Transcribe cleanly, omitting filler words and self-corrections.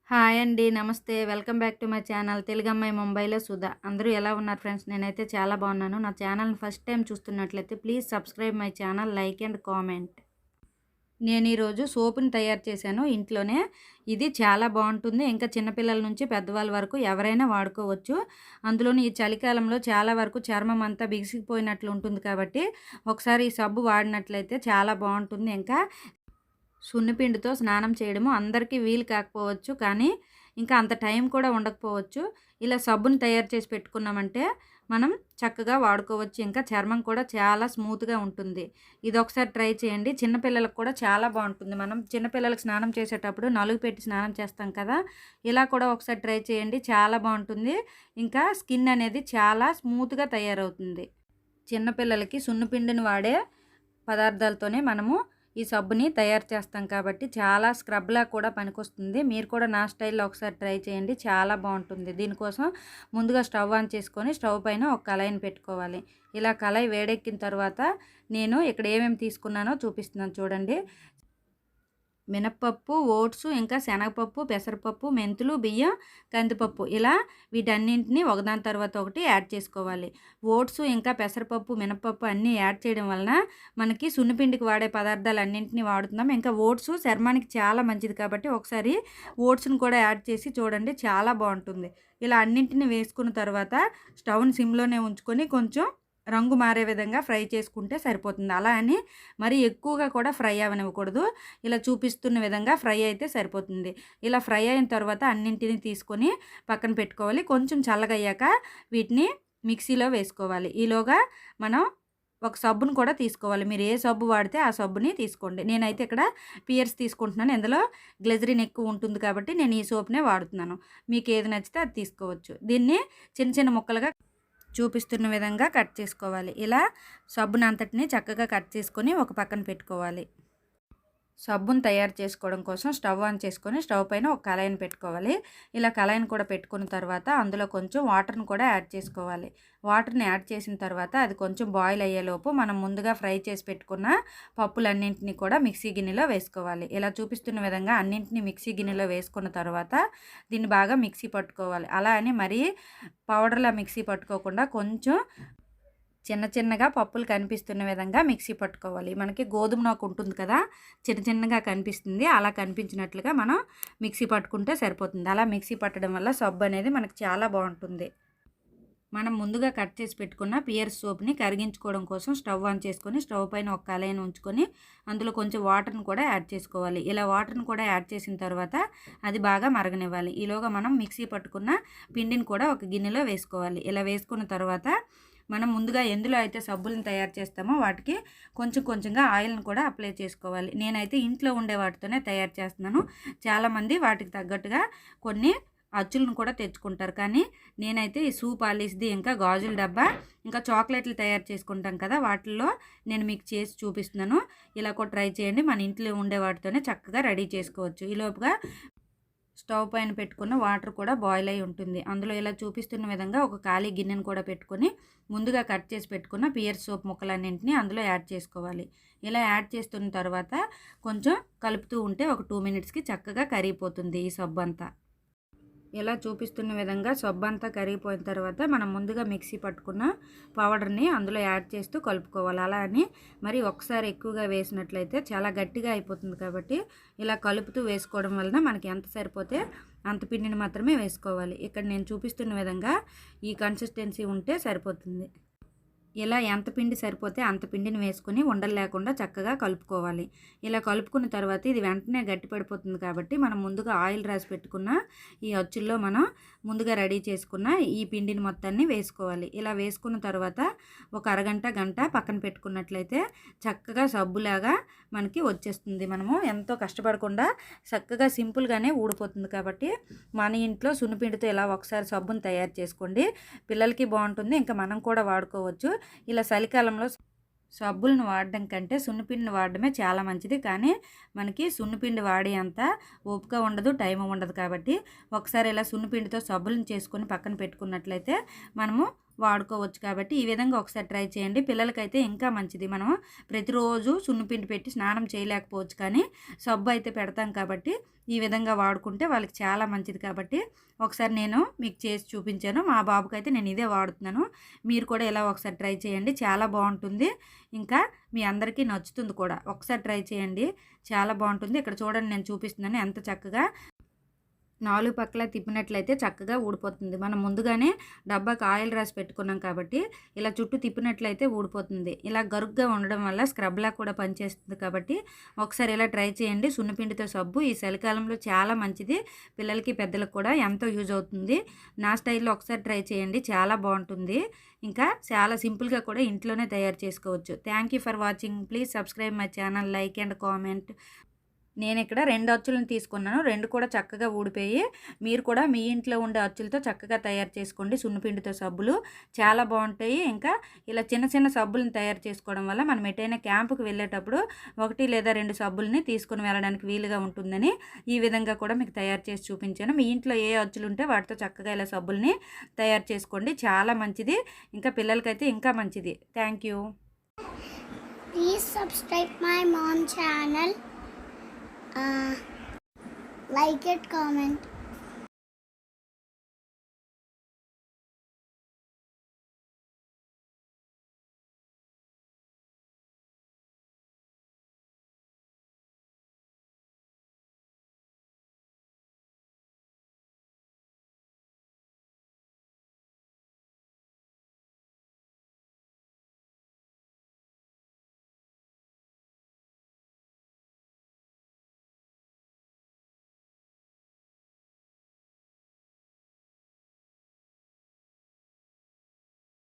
Hi అండి. నమస్తే. Welcome back to my channel తెలుగమ్మాయి ముంబైలో సుధా. అందరూ ఎలా ఉన్నారు ఫ్రెండ్స్? నేనైతే చాలా బాగున్నాను. నా ఛానల్‌ని ఫస్ట్ టైం చూస్తున్నట్లయితే please subscribe my channel, like and comment. నేను ఈరోజు సోప్‌ని తయారు చేశాను ఇంట్లోనే. ఇది చాలా బాగుంటుంది. ఇంకా చిన్నపిల్లల నుంచి పెద్దవాళ్ళ వరకు ఎవరైనా వాడుకోవచ్చు. అందులోని ఈ చలికాలంలో చాలా వరకు చర్మం అంతా బిగిసిపోయినట్లు ఉంటుంది కాబట్టి ఒకసారి ఈ సబ్బు వాడినట్లయితే చాలా బాగుంటుంది. ఇంకా సున్నిపిండితో స్నానం చేయడము అందరికీ వీలు కాకపోవచ్చు. కానీ ఇంకా అంత టైం కూడా ఉండకపోవచ్చు. ఇలా సబ్బుని తయారు చేసి పెట్టుకున్నామంటే మనం చక్కగా వాడుకోవచ్చు. ఇంకా చర్మం కూడా చాలా స్మూత్‌గా ఉంటుంది. ఇదొకసారి ట్రై చేయండి. చిన్నపిల్లలకు కూడా చాలా బాగుంటుంది. మనం చిన్నపిల్లలకు స్నానం చేసేటప్పుడు నలుగు పెట్టి స్నానం చేస్తాం కదా! ఇలా కూడా ఒకసారి ట్రై చేయండి. చాలా బాగుంటుంది. ఇంకా స్కిన్ అనేది చాలా స్మూత్‌గా తయారవుతుంది. చిన్నపిల్లలకి సున్నిపిండిని వాడే పదార్థాలతోనే మనము ఈ సబ్బుని తయారు చేస్తాం కాబట్టి చాలా స్క్రబ్‌లా కూడా పనికొస్తుంది. మీరు కూడా నా స్టైల్‌లో ఒకసారి ట్రై చేయండి. చాలా బాగుంటుంది. దీనికోసం ముందుగా స్టవ్ ఆన్ చేసుకొని స్టవ్ పైన ఒక కళాయిని పెట్టుకోవాలి. ఇలా కళాయి వేడెక్కిన తర్వాత నేను ఇక్కడ ఏమేమి తీసుకున్నానో చూపిస్తున్నాను చూడండి. మినప్పప్పు, ఓట్స్, ఇంకా శనగపప్పు, పెసరపప్పు, మెంతులు, బియ్యం, కందిపప్పు ఇలా వీటన్నింటిని ఒకదాని తర్వాత ఒకటి యాడ్ చేసుకోవాలి. ఓట్స్, ఇంకా పెసరపప్పు, మినపప్పు అన్నీ యాడ్ చేయడం వలన మనకి సున్నిపిండికి వాడే పదార్థాలన్నింటినీ వాడుతున్నాం. ఇంకా ఓట్స్ చర్మానికి చాలా మంచిది కాబట్టి ఒకసారి ఓట్స్‌ని కూడా యాడ్ చేసి చూడండి, చాలా బాగుంటుంది. ఇలా అన్నింటిని వేసుకున్న తర్వాత స్టవ్‌ని సిమ్‌లోనే ఉంచుకొని కొంచెం రంగు మారే విధంగా ఫ్రై చేసుకుంటే సరిపోతుంది. అలా అని మరీ ఎక్కువగా కూడా ఫ్రై అవ్వనివ్వకూడదు. ఇలా చూపిస్తున్న విధంగా ఫ్రై అయితే సరిపోతుంది. ఇలా ఫ్రై అయిన తర్వాత అన్నింటిని తీసుకొని పక్కన పెట్టుకోవాలి. కొంచెం చల్లగయ్యాక వీటిని మిక్సీలో వేసుకోవాలి. ఈలోగా మనం ఒక సబ్బును కూడా తీసుకోవాలి. మీరు ఏ సబ్బు వాడితే ఆ సబ్బుని తీసుకోండి. నేనైతే ఇక్కడ పియర్స్ తీసుకుంటున్నాను. ఇందులో గ్లిజరిన్ ఎక్కువ ఉంటుంది కాబట్టి నేను ఈ సోప్‌నే వాడుతున్నాను. మీకు ఏది నచ్చితే అది తీసుకోవచ్చు. దీన్ని చిన్న చిన్న ముక్కలుగా చూపిస్తున్న విధంగా కట్ చేసుకోవాలి. ఇలా సబ్బునంతటిని చక్కగా కట్ చేసుకొని ఒక పక్కన పెట్టుకోవాలి. సబ్బును తయారు చేసుకోవడం కోసం స్టవ్ ఆన్ చేసుకొని స్టవ్ పైన ఒక కళాయిని పెట్టుకోవాలి. ఇలా కళాయిని కూడా పెట్టుకున్న తర్వాత అందులో కొంచెం వాటర్ని కూడా యాడ్ చేసుకోవాలి. వాటర్ని యాడ్ చేసిన తర్వాత అది కొంచెం బాయిల్ అయ్యేలోపు మనం ముందుగా ఫ్రై చేసి పెట్టుకున్న పప్పులన్నింటినీ కూడా మిక్సీ గిన్నెలో వేసుకోవాలి. ఇలా చూపిస్తున్న విధంగా అన్నింటినీ మిక్సీ గిన్నెలో వేసుకున్న తర్వాత దీన్ని బాగా మిక్సీ పట్టుకోవాలి. అలా అని మరీ పౌడర్లా మిక్సీ పట్టుకోకుండా కొంచెం చిన్న చిన్నగా పప్పులు కనిపిస్తున్న విధంగా మిక్సీ పట్టుకోవాలి. మనకి గోధుమ నూక ఉంటుంది కదా, చిన్న చిన్నగా కనిపిస్తుంది. అలా కనిపించినట్లుగా మనం మిక్సీ పట్టుకుంటే సరిపోతుంది. అలా మిక్సీ పట్టడం వల్ల సబ్బు అనేది మనకు చాలా బాగుంటుంది. మనం ముందుగా కట్ చేసి పెట్టుకున్న పియర్స్ సోప్‌ని కరిగించుకోవడం కోసం స్టవ్ ఆన్ చేసుకొని స్టవ్ పైన ఒక కళాయిని ఉంచుకొని అందులో కొంచెం వాటర్ని కూడా యాడ్ చేసుకోవాలి. ఇలా వాటర్ని కూడా యాడ్ చేసిన తర్వాత అది బాగా మరగనివ్వాలి. ఈలోగా మనం మిక్సీ పట్టుకున్న పిండిని కూడా ఒక గిన్నెలో వేసుకోవాలి. ఇలా వేసుకున్న తర్వాత మనం ముందుగా ఎందులో అయితే సబ్బులను తయారు చేస్తామో వాటికి కొంచెం కొంచెంగా ఆయిల్ని కూడా అప్లై చేసుకోవాలి. నేనైతే ఇంట్లో ఉండే వాటితోనే తయారు చేస్తున్నాను. చాలామంది వాటికి తగ్గట్టుగా కొన్ని అచ్చులను కూడా తెచ్చుకుంటారు. కానీ నేనైతే ఈ షూ పాలిష్‌ది, ఇంకా గాజుల డబ్బా, ఇంకా చాక్లెట్లు తయారు చేసుకుంటాం కదా, వాటిల్లో నేను మీకు చేసి చూపిస్తున్నాను. ఇలా కూడా ట్రై చేయండి. మన ఇంట్లో ఉండే వాటితోనే చక్కగా రెడీ చేసుకోవచ్చు. ఈలోపుగా స్టవ్ పైన పెట్టుకున్న వాటర్ కూడా బాయిల్ అయి ఉంటుంది. అందులో ఇలా చూపిస్తున్న విధంగా ఒక ఖాళీ గిన్నెను కూడా పెట్టుకొని ముందుగా కట్ చేసి పెట్టుకున్న పియర్స్ సోప్ ముక్కలన్నింటినీ అందులో యాడ్ చేసుకోవాలి. ఇలా యాడ్ చేస్తున్న తర్వాత కొంచెం కలుపుతూ ఉంటే ఒక 2 మినిట్స్‌కి చక్కగా కరిగిపోతుంది ఈ సబ్బు అంతా. ఇలా చూపిస్తున్న విధంగా సబ్బంతా కరిగిపోయిన తర్వాత మనం ముందుగా మిక్సీ పట్టుకున్న పౌడర్ని అందులో యాడ్ చేస్తూ కలుపుకోవాలి. అలా అని మరి ఒకసారి ఎక్కువగా వేసినట్లయితే చాలా గట్టిగా అయిపోతుంది కాబట్టి ఇలా కలుపుతూ వేసుకోవడం వలన మనకి ఎంత సరిపోతే అంత పిండిని మాత్రమే వేసుకోవాలి. ఇక్కడ నేను చూపిస్తున్న విధంగా ఈ కన్సిస్టెన్సీ ఉంటే సరిపోతుంది. ఇలా ఎంత పిండి సరిపోతే అంత పిండిని వేసుకొని ఉండలు లేకుండా చక్కగా కలుపుకోవాలి. ఇలా కలుపుకున్న తర్వాత ఇది వెంటనే గట్టి పడిపోతుంది కాబట్టి మనం ముందుగా ఆయిల్ రాసి పెట్టుకున్న ఈ అచ్చుల్లో మనం ముందుగా రెడీ చేసుకున్న ఈ పిండిని మొత్తాన్ని వేసుకోవాలి. ఇలా వేసుకున్న తర్వాత ఒక అరగంట గంట పక్కన పెట్టుకున్నట్లయితే చక్కగా సబ్బులాగా మనకి వచ్చేస్తుంది. మనము ఎంతో కష్టపడకుండా చక్కగా సింపుల్గానే ఊడిపోతుంది కాబట్టి మన ఇంట్లో సున్నిపిండితో ఇలా ఒకసారి సబ్బును తయారు చేసుకోండి. పిల్లలకి బాగుంటుంది. ఇంకా మనం కూడా వాడుకోవచ్చు. ఇలా చలికాలంలో సబ్బులను వాడడం కంటే సున్నిపిండిని వాడడమే చాలా మంచిది. కానీ మనకి సున్నిపిండి వాడే అంత ఓపిక ఉండదు, టైం ఉండదు కాబట్టి ఒకసారి ఇలా సున్నిపిండితో సబ్బులను చేసుకొని పక్కన పెట్టుకున్నట్లయితే మనము వాడుకోవచ్చు. కాబట్టి ఈ విధంగా ఒకసారి ట్రై చేయండి. పిల్లలకైతే ఇంకా మంచిది. మనం ప్రతిరోజు సున్నిపిండి పెట్టి స్నానం చేయలేకపోవచ్చు, కానీ సబ్బు అయితే పెడతాం కాబట్టి ఈ విధంగా వాడుకుంటే వాళ్ళకి చాలా మంచిది. కాబట్టి ఒకసారి నేను మీకు చేసి చూపించాను. మా బాబుకైతే నేను ఇదే వాడుతున్నాను. మీరు కూడా ఇలా ఒకసారి ట్రై చేయండి. చాలా బాగుంటుంది. ఇంకా మీ అందరికీ నచ్చుతుంది కూడా. ఒకసారి ట్రై చేయండి. చాలా బాగుంటుంది. ఇక్కడ చూడండి, నేను చూపిస్తున్నాను ఎంత చక్కగా 4 పక్కల తిప్పినట్లయితే చక్కగా ఊడిపోతుంది. మనం ముందుగానే డబ్బాకి ఆయిల్ రాసి పెట్టుకున్నాం కాబట్టి ఇలా చుట్టూ తిప్పినట్లయితే ఊడిపోతుంది. ఇలా గరుగ్గా ఉండడం వల్ల స్క్రబ్లా కూడా పనిచేస్తుంది. కాబట్టి ఒకసారి ఇలా ట్రై చేయండి. సున్నిపిండితో సబ్బు ఈ చలికాలంలో చాలా మంచిది. పిల్లలకి పెద్దలకు కూడా ఎంతో యూజ్ అవుతుంది. నా స్టైల్లో ఒకసారి ట్రై చేయండి. చాలా బాగుంటుంది. ఇంకా చాలా సింపుల్గా కూడా ఇంట్లోనే తయారు చేసుకోవచ్చు. Thank you for watching. Please subscribe my channel, like and comment. నేను ఇక్కడ 2 అచ్చులను తీసుకున్నాను. 2 కూడా చక్కగా ఊడిపోయి, మీరు కూడా మీ ఇంట్లో ఉండే అచ్చులతో చక్కగా తయారు చేసుకోండి. సున్నిపిండితో సబ్బులు చాలా బాగుంటాయి. ఇంకా ఇలా చిన్న చిన్న సబ్బులను తయారు చేసుకోవడం వల్ల మనం ఎటైనా క్యాంపుకి వెళ్ళేటప్పుడు 1 లేదా 2 సబ్బుల్ని తీసుకుని వెళ్ళడానికి వీలుగా ఉంటుందని ఈ విధంగా కూడా మీకు తయారు చేసి చూపించాను. మీ ఇంట్లో ఏ అచ్చులు ఉంటే వాటితో చక్కగా ఇలా సబ్బుల్ని తయారు చేసుకోండి. చాలా మంచిది. ఇంకా పిల్లలకైతే ఇంకా మంచిది. Thank you. Please subscribe my mom channel. Like it, comment.